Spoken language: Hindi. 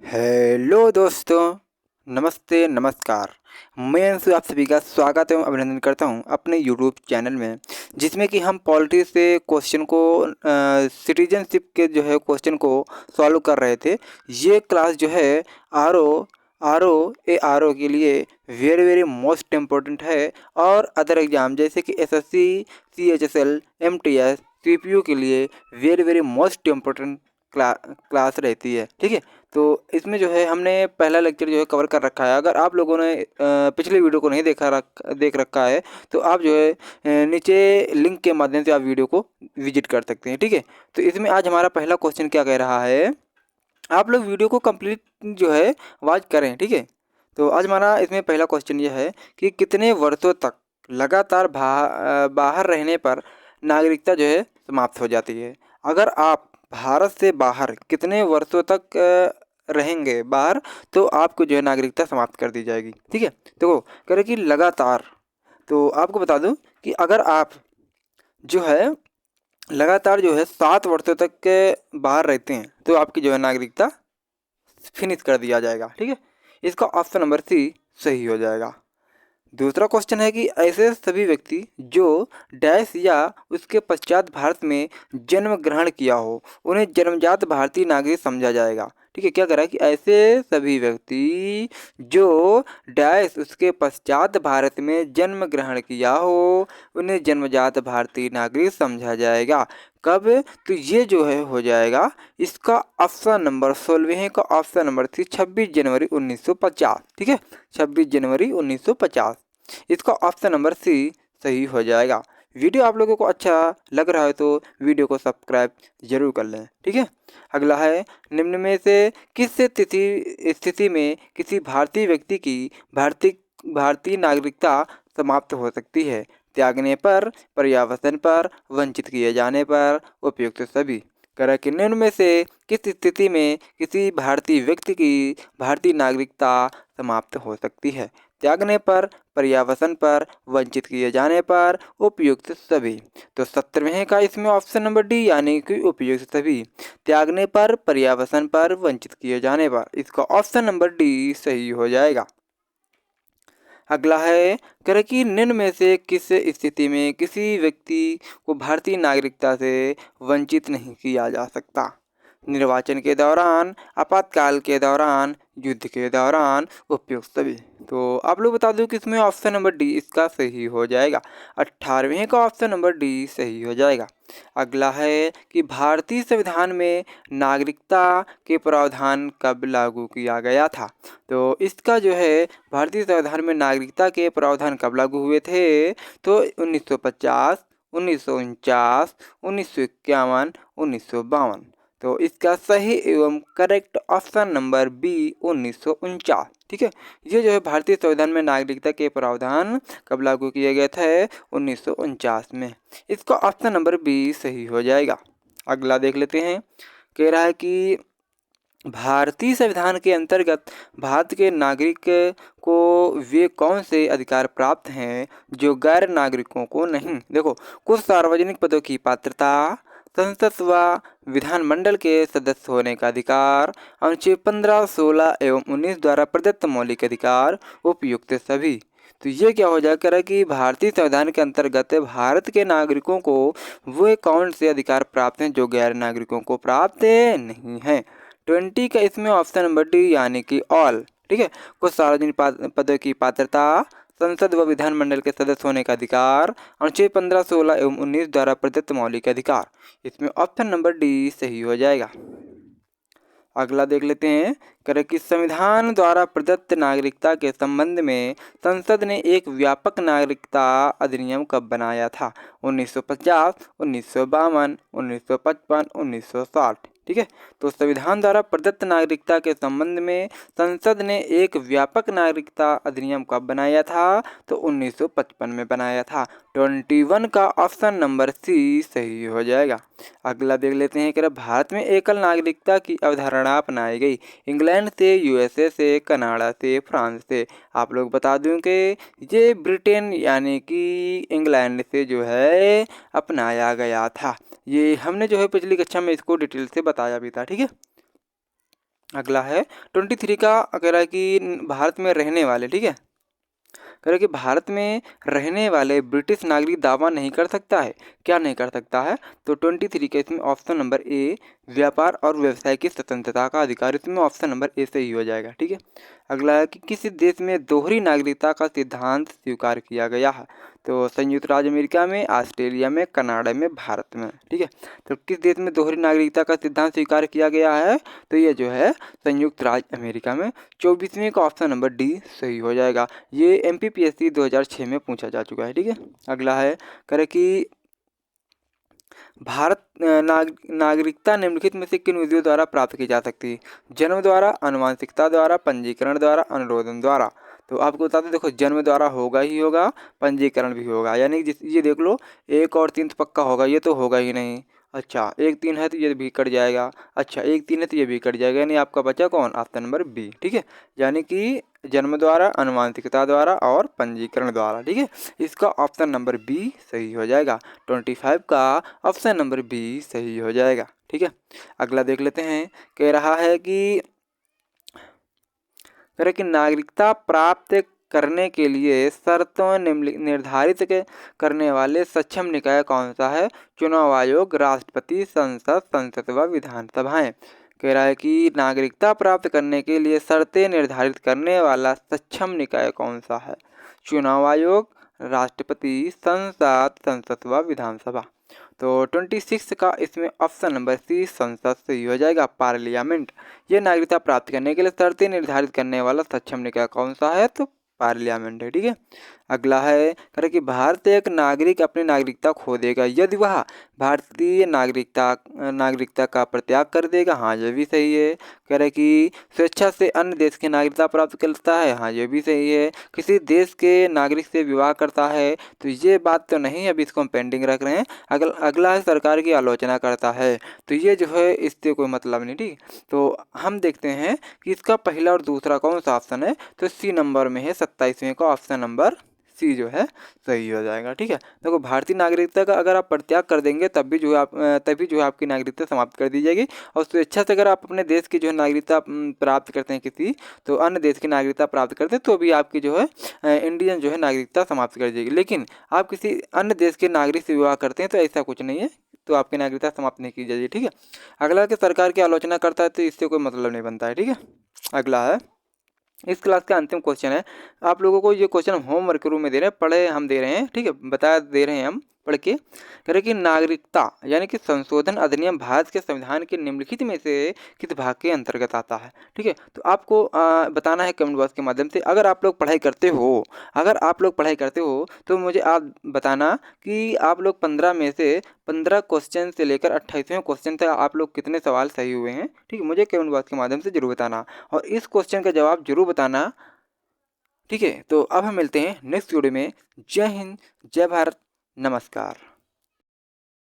हेलो दोस्तों, नमस्ते नमस्कार। मैं अंशु आप सभी का स्वागत एवं अभिनंदन करता हूं अपने यूट्यूब चैनल में, जिसमें कि हम पॉलिटी से क्वेश्चन को सिटीजनशिप के जो है क्वेश्चन को सॉल्व कर रहे थे। ये क्लास जो है आर ओ के लिए वेरी वेरी मोस्ट इम्पोर्टेंट है, और अदर एग्जाम जैसे कि एसएससी, सीएचएसएल, एमटीएस, सीपीयू के लिए very very most important class रहती है। ठीक है, तो इसमें जो है हमने पहला लेक्चर जो है कवर कर रखा है। अगर आप लोगों ने पिछले वीडियो को नहीं देख रखा है तो आप जो है नीचे लिंक के माध्यम से आप वीडियो को विजिट कर सकते हैं। ठीक है, तो इसमें आज हमारा पहला क्वेश्चन क्या कह रहा है, आप लोग वीडियो को कंप्लीट जो है वॉच करें। ठीक है, तो आज हमारा इसमें पहला क्वेश्चन यह है कि कितने वर्षों तक लगातार बाहर रहने पर नागरिकता जो है समाप्त हो जाती है। अगर आप भारत से बाहर कितने वर्षों तक रहेंगे बाहर, तो आपको जो है नागरिकता समाप्त कर दी जाएगी। ठीक है, देखो कह रहे कि लगातार, तो आपको बता दूं कि अगर आप जो है लगातार जो है 7 वर्षों तक के बाहर रहते हैं तो आपकी जो है नागरिकता फिनिश कर दिया जाएगा। ठीक है, इसका ऑप्शन नंबर सी सही हो जाएगा। दूसरा क्वेश्चन है कि ऐसे सभी व्यक्ति जो डैश या उसके पश्चात भारत में जन्म ग्रहण किया हो उन्हें जन्मजात भारतीय नागरिक समझा जाएगा। ठीक है, क्या करा कि ऐसे सभी व्यक्ति जो डैश उसके पश्चात भारत में जन्म ग्रहण किया हो उन्हें जन्मजात भारतीय नागरिक समझा जाएगा। कब? तो ये जो है हो जाएगा इसका ऑप्शन नंबर 16 का ऑप्शन नंबर थी 26 जनवरी 1950। ठीक है, 26 जनवरी 1950, इसका ऑप्शन नंबर सी सही हो जाएगा। वीडियो आप लोगों को अच्छा लग रहा है तो वीडियो को सब्सक्राइब जरूर कर लें। ठीक है, अगला है निम्न में से किस स्थिति में किसी भारतीय व्यक्ति की भारतीय नागरिकता समाप्त हो सकती है? त्यागने पर, पर्यावसन पर, वंचित किए जाने पर, उपयुक्त सभी। कह कि निम्न में से किस स्थिति में किसी भारतीय व्यक्ति की भारतीय नागरिकता समाप्त हो सकती है? त्यागने पर, पर्यावसन पर, वंचित किए जाने पर, उपयुक्त सभी। तो 17वें का इसमें ऑप्शन नंबर डी यानी कि उपयुक्त सभी। त्यागने पर, पर्यावसन पर, वंचित किए जाने पर, इसका ऑप्शन नंबर डी सही हो जाएगा। अगला है कह कि निम्न में से किस स्थिति में किसी व्यक्ति को भारतीय नागरिकता से वंचित नहीं किया जा सकता? निर्वाचन के दौरान, आपातकाल के दौरान, युद्ध के दौरान, उपयुक्त सभी। तो आप लोग बता दो कि इसमें ऑप्शन नंबर डी इसका सही हो जाएगा। 18वें का ऑप्शन नंबर डी सही हो जाएगा। अगला है कि भारतीय संविधान में नागरिकता के प्रावधान कब लागू किया गया था? तो इसका जो है भारतीय संविधान में नागरिकता के प्रावधान कब लागू हुए थे? तो 1950, 1949, 1951, 1952। तो इसका सही एवं करेक्ट ऑप्शन नंबर बी 1949। ठीक है, ये जो है भारतीय संविधान में नागरिकता के प्रावधान कब लागू किए गए थे? 1949 में, इसका ऑप्शन नंबर बी सही हो जाएगा। अगला देख लेते हैं, कह रहा है कि भारतीय संविधान के अंतर्गत भारत के नागरिक को वे कौन से अधिकार प्राप्त हैं जो गैर नागरिकों को नहीं? देखो, कुछ सार्वजनिक पदों की पात्रता, संसद व विधानमंडल के सदस्य होने का अधिकार, अनुच्छेद 15, 16 एवं 19 द्वारा प्रदत्त मौलिक अधिकार, उपयुक्त सभी। तो ये क्या हो जाएगा कि भारतीय संविधान के अंतर्गत भारत के नागरिकों को वे कौन से अधिकार प्राप्त हैं जो गैर नागरिकों को प्राप्त नहीं हैं? 20 का इसमें ऑप्शन नंबर डी यानी कि ऑल। ठीक है, कुछ सार्वजनिक पदों की पात्रता, संसद व विधानमंडल के सदस्य होने का अधिकार, अनुच्छेद 15, 16 एवं 19 द्वारा प्रदत्त मौलिक अधिकार, इसमें ऑप्शन नंबर डी सही हो जाएगा। अगला देख लेते हैं, करें कि संविधान द्वारा प्रदत्त नागरिकता के संबंध में संसद ने एक व्यापक नागरिकता अधिनियम कब बनाया था? 1950, 1952, 1955, 1960। ठीक है, तो संविधान द्वारा प्रदत्त नागरिकता के संबंध में संसद ने एक व्यापक नागरिकता अधिनियम कब बनाया था? तो 1955 में बनाया था। 21 का ऑप्शन नंबर सी सही हो जाएगा। अगला देख लेते हैं कि भारत में एकल नागरिकता की अवधारणा अपनाई गई इंग्लैंड से, यूएसए से, कनाडा से, फ्रांस से। आप लोग बता दूं कि ये ब्रिटेन यानी कि इंग्लैंड से जो है अपनाया गया था। ये हमने जो है पिछली कक्षा में इसको डिटेल से बताया भी था। ठीक है, अगला है 23 का, कह रहा है कि भारत में रहने वाले, ठीक है, कह रहा है कि भारत में रहने वाले ब्रिटिश नागरिक दावा नहीं कर सकता है। क्या नहीं कर सकता है? तो 23 के इसमें ऑप्शन नंबर ए, व्यापार और व्यवसाय की स्वतंत्रता का अधिकार, इसमें ऑप्शन नंबर ए सही हो जाएगा, ठीक है। अगला है कि किस देश में दोहरी नागरिकता का सिद्धांत स्वीकार किया गया है? तो संयुक्त राज्य अमेरिका में, ऑस्ट्रेलिया में, कनाडा में, भारत में, ठीक है। तो किस देश में दोहरी नागरिकता का सिद्धांत स्वीकार किया गया है? तो ये जो है संयुक्त राज्य अमेरिका में। 24वें का ऑप्शन नंबर डी सही हो जाएगा। ये MPPSC 2006 में पूछा जा चुका है, ठीक है। अगला है, करे कि भारत नागरिकता निम्नलिखित में से किन विधियों द्वारा प्राप्त की जा सकती है? जन्म द्वारा, आनुवंशिकता द्वारा, पंजीकरण द्वारा, अनुरोधन द्वारा। तो आपको बता दें, देखो जन्म द्वारा होगा ही होगा, पंजीकरण भी होगा, यानी कि ये देख लो 1 और 3 तो पक्का होगा, ये तो होगा ही नहीं। अच्छा 1 3 है तो ये भी कट जाएगा, अच्छा 1 3 है तो ये भी कट जाएगा, यानी आपका बचा कौन? ऑप्शन नंबर बी, ठीक है। यानी कि जन्म द्वारा, आनुवंशिकता द्वारा और पंजीकरण द्वारा, ठीक है। इसका ऑप्शन नंबर बी सही हो जाएगा। 25 का ऑप्शन नंबर बी सही हो जाएगा, ठीक है। अगला देख लेते हैं, कह रहा है कि नागरिकता प्राप्त करने के लिए शर्तों निर्धारित करने वाले सक्षम निकाय कौन सा है? चुनाव आयोग, राष्ट्रपति, संसद, संसद व विधानसभाएं। कह रहा है कि नागरिकता प्राप्त करने के लिए शर्तें निर्धारित करने वाला सक्षम निकाय कौन सा है? चुनाव आयोग, राष्ट्रपति, संसद, संसद व विधानसभा। तो 26 का इसमें ऑप्शन नंबर सी संसद सही हो जाएगा, पार्लियामेंट। ये नागरिकता प्राप्त करने के लिए शर्तें निर्धारित करने वाला सक्षम निकाय कौन सा है? तो पार्लियामेंट है, ठीक है। अगला है, कह रहे कि भारतीय एक नागरिक अपनी नागरिकता खो देगा यदि वह भारतीय नागरिकता का प्रत्याग कर देगा। हाँ ये भी सही है। कह रहे कि स्वेच्छा से अन्य देश की नागरिकता प्राप्त करता है। हाँ ये भी सही है। किसी देश के नागरिक से विवाह करता है, तो ये बात तो नहीं है, अभी इसको हम पेंडिंग रख रहे हैं। अगला है सरकार की आलोचना करता है, तो ये जो है इससे कोई मतलब नहीं, ठीक। तो हम देखते हैं कि इसका पहला और दूसरा कौन सा ऑप्शन है? तो सी नंबर में है, 27वें का ऑप्शन नंबर सी जो है सही हो जाएगा, ठीक है। देखो भारतीय नागरिकता का अगर आप परित्याग कर देंगे तब भी जो है तभी जो है आपकी नागरिकता समाप्त कर दी जाएगी। और स्वेच्छा से अगर आप अपने देश की जो है नागरिकता प्राप्त करते हैं किसी, तो अन्य देश की नागरिकता प्राप्त करते हैं, तो भी आपकी जो है इंडियन जो है नागरिकता समाप्त कर जाएगी। लेकिन आप किसी अन्य देश के नागरिक से विवाह करते हैं तो ऐसा कुछ नहीं है, तो आपकी नागरिकता समाप्त नहीं की जाएगी, ठीक है। अगला कि सरकार की आलोचना करता है, तो इससे कोई मतलब नहीं बनता है, ठीक है। अगला है, इस क्लास का अंतिम क्वेश्चन है, आप लोगों को ये क्वेश्चन हम होमवर्क के रूप में दे रहे हैं, पढ़े हम दे रहे हैं, ठीक है, बता दे रहे हैं हम पढ़ के। कह रहे कि नागरिकता यानी कि संशोधन अधिनियम भारत के संविधान के निम्नलिखित में से किस भाग के अंतर्गत आता है? ठीक है, तो आपको बताना है कमेंट बॉक्स के माध्यम से। अगर आप लोग पढ़ाई करते हो तो मुझे आप बताना कि आप लोग 15 में से 15 क्वेश्चन से लेकर 28वें क्वेश्चन तक आप लोग कितने सवाल सही हुए हैं, ठीक है, मुझे कमेंट बॉक्स के माध्यम से जरूर बताना और इस क्वेश्चन का जवाब जरूर बताना, ठीक है। तो अब हम मिलते हैं नेक्स्ट वीडियो में। जय हिंद, जय भारत, नमस्कार।